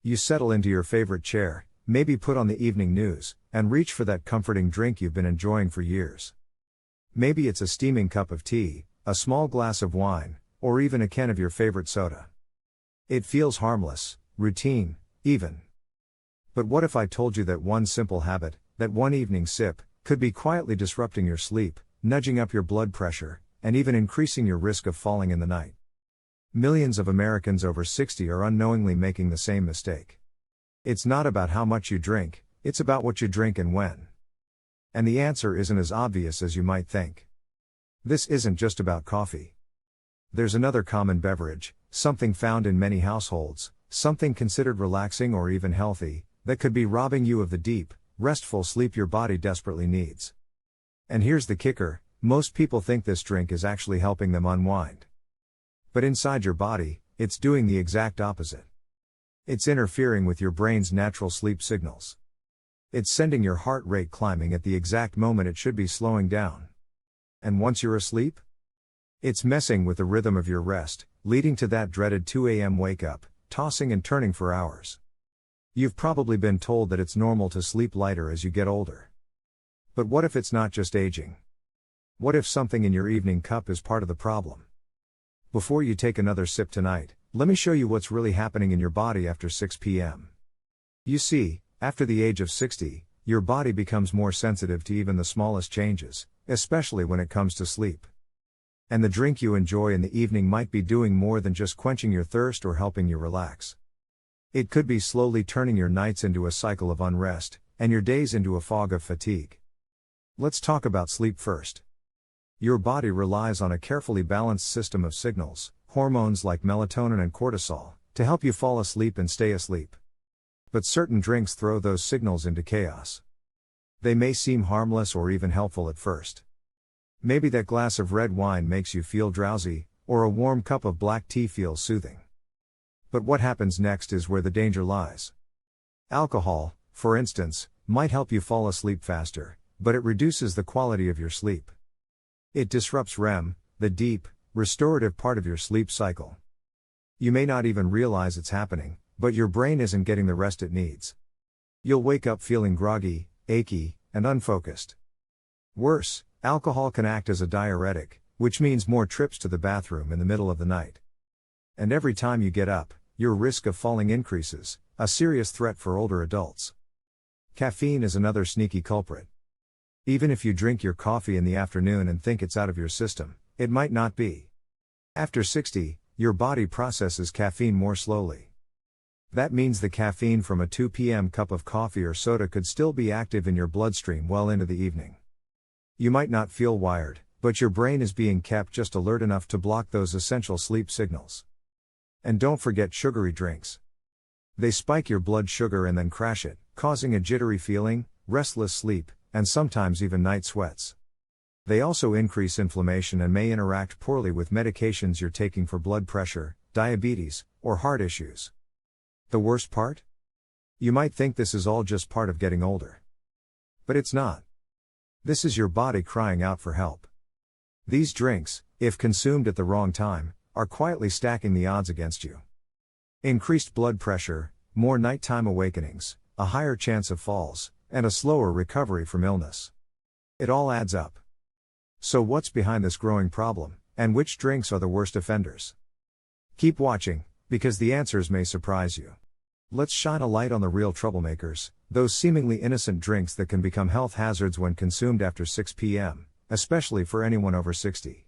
You settle into your favorite chair, maybe put on the evening news, and reach for that comforting drink you've been enjoying for years. Maybe it's a steaming cup of tea, a small glass of wine, or even a can of your favorite soda. It feels harmless, routine, even. But what if I told you that one simple habit, that one evening sip, could be quietly disrupting your sleep, nudging up your blood pressure, and even increasing your risk of falling in the night? Millions of Americans over 60 are unknowingly making the same mistake. It's not about how much you drink, it's about what you drink and when. And the answer isn't as obvious as you might think. This isn't just about coffee. There's another common beverage, something found in many households, something considered relaxing or even healthy, that could be robbing you of the deep, restful sleep your body desperately needs. And here's the kicker, most people think this drink is actually helping them unwind. But inside your body, it's doing the exact opposite. It's interfering with your brain's natural sleep signals. It's sending your heart rate climbing at the exact moment it should be slowing down. And once you're asleep? It's messing with the rhythm of your rest, leading to that dreaded 2 a.m. wake up, tossing and turning for hours. You've probably been told that it's normal to sleep lighter as you get older. But what if it's not just aging? What if something in your evening cup is part of the problem? Before you take another sip tonight, let me show you what's really happening in your body after 6 p.m. You see, after the age of 60, your body becomes more sensitive to even the smallest changes, especially when it comes to sleep. And the drink you enjoy in the evening might be doing more than just quenching your thirst or helping you relax. It could be slowly turning your nights into a cycle of unrest, and your days into a fog of fatigue. Let's talk about sleep first. Your body relies on a carefully balanced system of signals, hormones like melatonin and cortisol, to help you fall asleep and stay asleep. But certain drinks throw those signals into chaos. They may seem harmless or even helpful at first. Maybe that glass of red wine makes you feel drowsy, or a warm cup of black tea feels soothing. But what happens next is where the danger lies. Alcohol, for instance, might help you fall asleep faster, but it reduces the quality of your sleep. It disrupts REM, the deep, restorative part of your sleep cycle. You may not even realize it's happening, but your brain isn't getting the rest it needs. You'll wake up feeling groggy, achy, and unfocused. Worse, alcohol can act as a diuretic, which means more trips to the bathroom in the middle of the night. And every time you get up, your risk of falling increases, a serious threat for older adults. Caffeine is another sneaky culprit. Even if you drink your coffee in the afternoon and think it's out of your system, it might not be. After 60, your body processes caffeine more slowly. That means the caffeine from a 2 p.m. cup of coffee or soda could still be active in your bloodstream well into the evening. You might not feel wired, but your brain is being kept just alert enough to block those essential sleep signals. And don't forget sugary drinks. They spike your blood sugar and then crash it, causing a jittery feeling, restless sleep, and sometimes even night sweats. They also increase inflammation and may interact poorly with medications you're taking for blood pressure, diabetes, or heart issues. The worst part? You might think this is all just part of getting older. But it's not. This is your body crying out for help. These drinks, if consumed at the wrong time, are quietly stacking the odds against you. Increased blood pressure, more nighttime awakenings, a higher chance of falls, and a slower recovery from illness. It all adds up. So what's behind this growing problem, and which drinks are the worst offenders? Keep watching, because the answers may surprise you. Let's shine a light on the real troublemakers, those seemingly innocent drinks that can become health hazards when consumed after 6 p.m., especially for anyone over 60.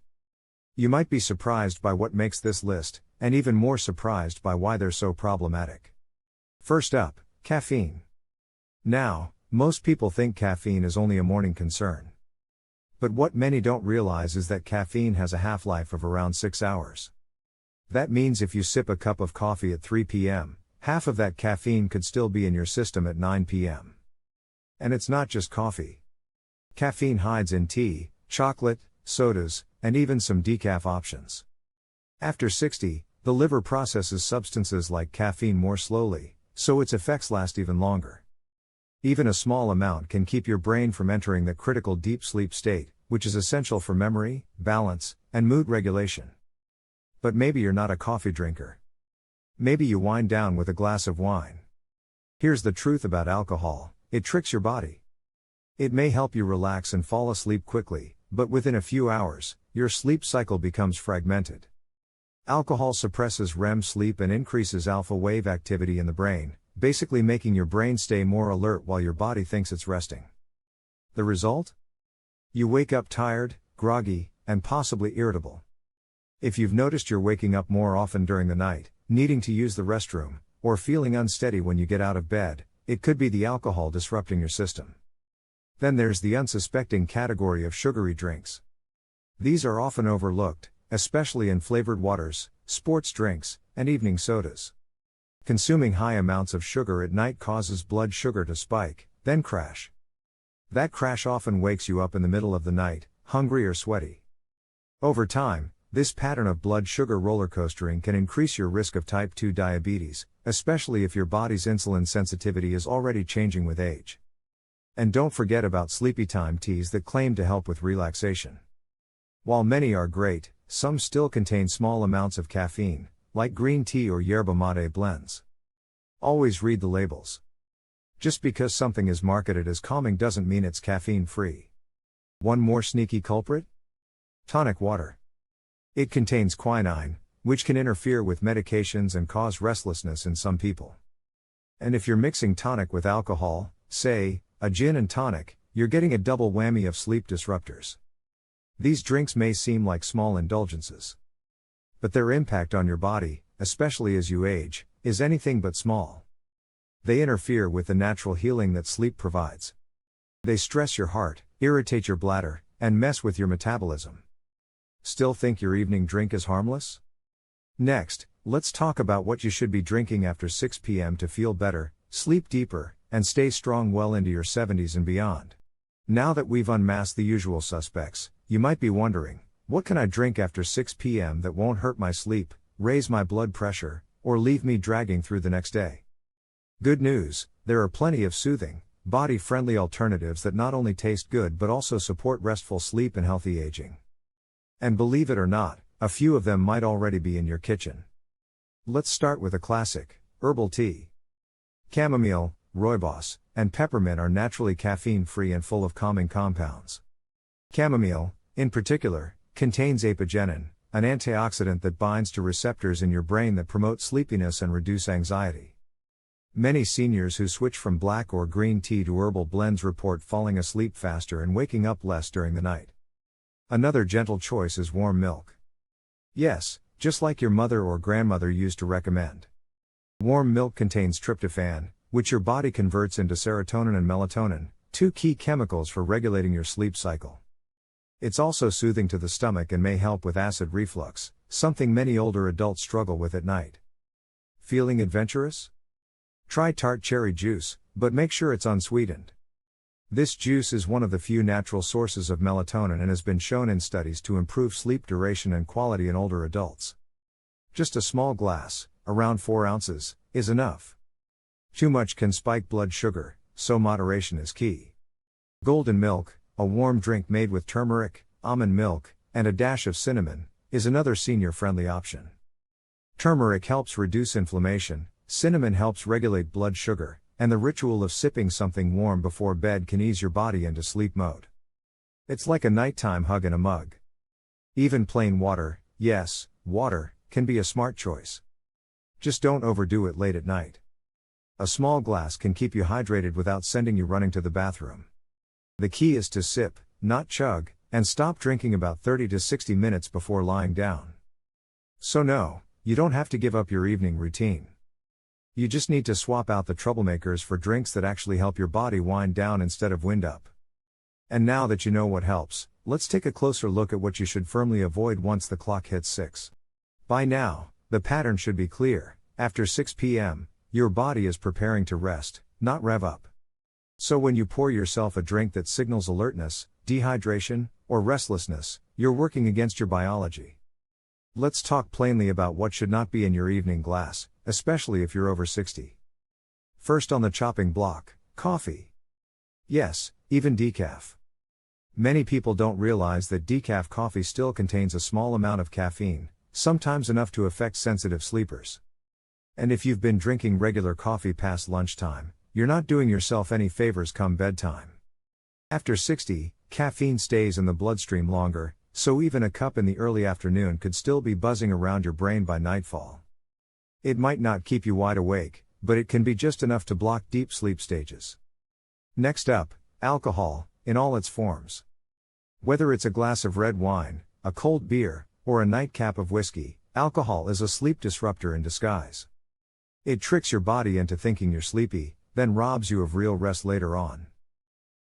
You might be surprised by what makes this list, and even more surprised by why they're so problematic. First up, caffeine. Now, most people think caffeine is only a morning concern. But what many don't realize is that caffeine has a half-life of around 6 hours. That means if you sip a cup of coffee at 3 p.m., half of that caffeine could still be in your system at 9 p.m. And it's not just coffee. Caffeine hides in tea, chocolate, sodas, and even some decaf options. After 60, the liver processes substances like caffeine more slowly, so its effects last even longer. Even a small amount can keep your brain from entering the critical deep sleep state, which is essential for memory, balance, and mood regulation. But maybe you're not a coffee drinker. Maybe you wind down with a glass of wine. Here's the truth about alcohol: it tricks your body. It may help you relax and fall asleep quickly, but within a few hours, your sleep cycle becomes fragmented. Alcohol suppresses REM sleep and increases alpha wave activity in the brain, basically making your brain stay more alert while your body thinks it's resting. The result? You wake up tired, groggy, and possibly irritable. If you've noticed you're waking up more often during the night, needing to use the restroom, or feeling unsteady when you get out of bed, it could be the alcohol disrupting your system. Then there's the unsuspecting category of sugary drinks. These are often overlooked, especially in flavored waters, sports drinks, and evening sodas. Consuming high amounts of sugar at night causes blood sugar to spike, then crash. That crash often wakes you up in the middle of the night, hungry or sweaty. Over time, this pattern of blood sugar rollercoastering can increase your risk of type 2 diabetes, especially if your body's insulin sensitivity is already changing with age. And don't forget about sleepy time teas that claim to help with relaxation. While many are great, some still contain small amounts of caffeine, like green tea or yerba mate blends. Always read the labels. Just because something is marketed as calming doesn't mean it's caffeine-free. One more sneaky culprit? Tonic water. It contains quinine, which can interfere with medications and cause restlessness in some people. And if you're mixing tonic with alcohol, say, a gin and tonic, you're getting a double whammy of sleep disruptors. These drinks may seem like small indulgences. But their impact on your body, especially as you age, is anything but small. They interfere with the natural healing that sleep provides. They stress your heart, irritate your bladder, and mess with your metabolism. Still think your evening drink is harmless? Next, let's talk about what you should be drinking after 6 p.m. to feel better, sleep deeper, and stay strong well into your 70s and beyond. Now that we've unmasked the usual suspects, you might be wondering, what can I drink after 6 p.m. that won't hurt my sleep, raise my blood pressure, or leave me dragging through the next day? Good news, there are plenty of soothing, body-friendly alternatives that not only taste good but also support restful sleep and healthy aging. And believe it or not, a few of them might already be in your kitchen. Let's start with a classic, herbal tea. Chamomile, rooibos, and peppermint are naturally caffeine-free and full of calming compounds. Chamomile, in particular, contains apigenin, an antioxidant that binds to receptors in your brain that promote sleepiness and reduce anxiety. Many seniors who switch from black or green tea to herbal blends report falling asleep faster and waking up less during the night. Another gentle choice is warm milk. Yes, just like your mother or grandmother used to recommend. Warm milk contains tryptophan, which your body converts into serotonin and melatonin, two key chemicals for regulating your sleep cycle. It's also soothing to the stomach and may help with acid reflux, something many older adults struggle with at night. Feeling adventurous? Try tart cherry juice, but make sure it's unsweetened. This juice is one of the few natural sources of melatonin and has been shown in studies to improve sleep duration and quality in older adults. Just a small glass, around 4 ounces, is enough. Too much can spike blood sugar, so moderation is key. Golden milk, a warm drink made with turmeric, almond milk, and a dash of cinnamon, is another senior-friendly option. Turmeric helps reduce inflammation, cinnamon helps regulate blood sugar, and the ritual of sipping something warm before bed can ease your body into sleep mode. It's like a nighttime hug in a mug. Even plain water, yes, water, can be a smart choice. Just don't overdo it late at night. A small glass can keep you hydrated without sending you running to the bathroom. The key is to sip, not chug, and stop drinking about 30 to 60 minutes before lying down. So no, you don't have to give up your evening routine. You just need to swap out the troublemakers for drinks that actually help your body wind down instead of wind up. And now that you know what helps, let's take a closer look at what you should firmly avoid once the clock hits 6. By now, the pattern should be clear. After 6 p.m., your body is preparing to rest, not rev up. So when you pour yourself a drink that signals alertness, dehydration, or restlessness, you're working against your biology. Let's talk plainly about what should not be in your evening glass, especially if you're over 60. First on the chopping block, coffee. Yes, even decaf. Many people don't realize that decaf coffee still contains a small amount of caffeine, sometimes enough to affect sensitive sleepers. And if you've been drinking regular coffee past lunchtime, you're not doing yourself any favors come bedtime. After 60, caffeine stays in the bloodstream longer, so even a cup in the early afternoon could still be buzzing around your brain by nightfall. It might not keep you wide awake, but it can be just enough to block deep sleep stages. Next up, alcohol, in all its forms. Whether it's a glass of red wine, a cold beer, or a nightcap of whiskey, alcohol is a sleep disruptor in disguise. It tricks your body into thinking you're sleepy, then robs you of real rest later on.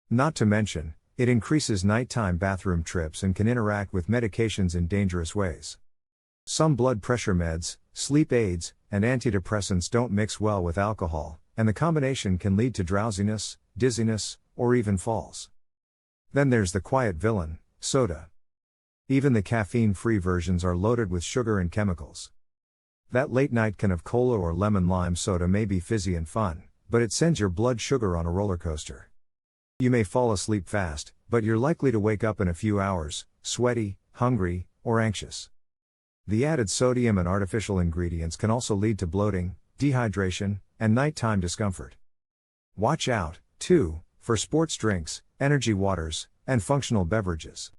Not to mention, it increases nighttime bathroom trips and can interact with medications in dangerous ways. Some blood pressure meds, sleep aids, and antidepressants don't mix well with alcohol, and the combination can lead to drowsiness, dizziness, or even falls. Then there's the quiet villain, soda. Even the caffeine-free versions are loaded with sugar and chemicals. That late-night can of cola or lemon lime soda may be fizzy and fun, but it sends your blood sugar on a roller coaster. You may fall asleep fast, but you're likely to wake up in a few hours, sweaty, hungry, or anxious. The added sodium and artificial ingredients can also lead to bloating, dehydration, and nighttime discomfort. Watch out, too, for sports drinks, energy waters, and functional beverages.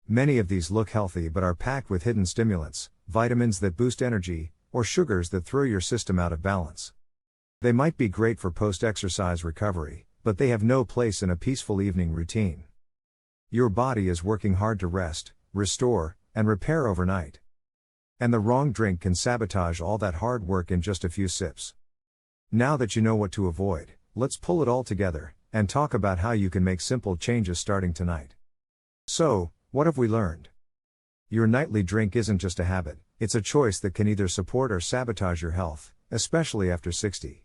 Many of these look healthy but are packed with hidden stimulants, vitamins that boost energy, or sugars that throw your system out of balance. They might be great for post-exercise recovery, but they have no place in a peaceful evening routine. Your body is working hard to rest, restore, and repair overnight. And the wrong drink can sabotage all that hard work in just a few sips. Now that you know what to avoid, let's pull it all together, and talk about how you can make simple changes starting tonight. So, what have we learned? Your nightly drink isn't just a habit, it's a choice that can either support or sabotage your health, especially after 60.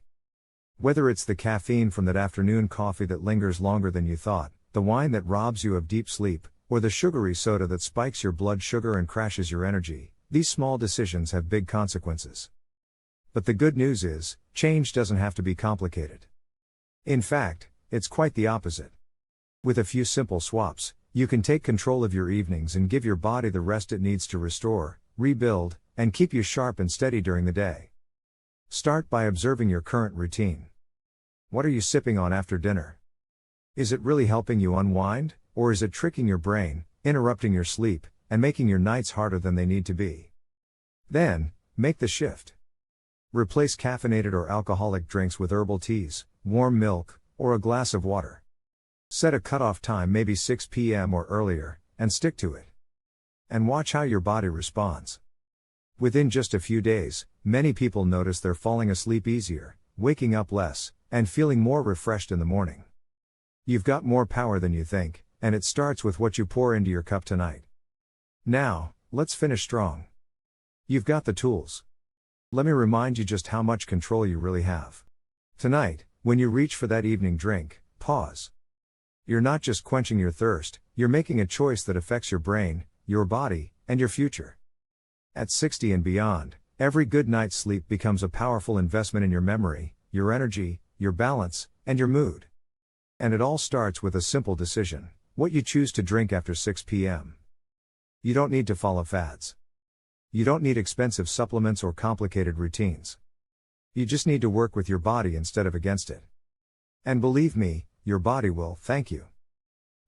Whether it's the caffeine from that afternoon coffee that lingers longer than you thought, the wine that robs you of deep sleep, or the sugary soda that spikes your blood sugar and crashes your energy, these small decisions have big consequences. But the good news is, change doesn't have to be complicated. In fact, it's quite the opposite. With a few simple swaps, you can take control of your evenings and give your body the rest it needs to restore, rebuild, and keep you sharp and steady during the day. Start by observing your current routine. What are you sipping on after dinner? Is it really helping you unwind, or is it tricking your brain, interrupting your sleep, and making your nights harder than they need to be? Then, make the shift. Replace caffeinated or alcoholic drinks with herbal teas, warm milk, or a glass of water. Set a cutoff time, maybe 6 p.m. or earlier, and stick to it. And watch how your body responds. Within just a few days, many people notice they're falling asleep easier, waking up less, and feeling more refreshed in the morning. You've got more power than you think, and it starts with what you pour into your cup tonight. Now, let's finish strong. You've got the tools. Let me remind you just how much control you really have. Tonight, when you reach for that evening drink, pause. You're not just quenching your thirst, you're making a choice that affects your brain, your body, and your future. At 60 and beyond, every good night's sleep becomes a powerful investment in your memory, your energy, your balance, and your mood. And it all starts with a simple decision: what you choose to drink after 6 p.m. You don't need to follow fads. You don't need expensive supplements or complicated routines. You just need to work with your body instead of against it. And believe me, your body will thank you.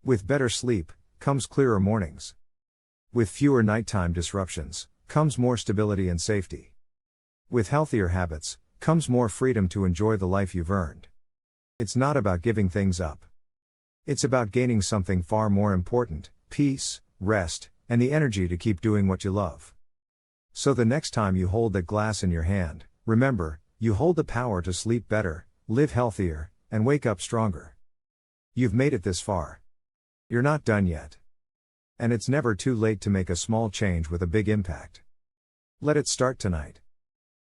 With better sleep, comes clearer mornings. With fewer nighttime disruptions, comes more stability and safety. With healthier habits, comes more freedom to enjoy the life you've earned. It's not about giving things up. It's about gaining something far more important: peace, rest, and the energy to keep doing what you love. So the next time you hold that glass in your hand, remember, you hold the power to sleep better, live healthier, and wake up stronger. You've made it this far. You're not done yet. And it's never too late to make a small change with a big impact. Let it start tonight.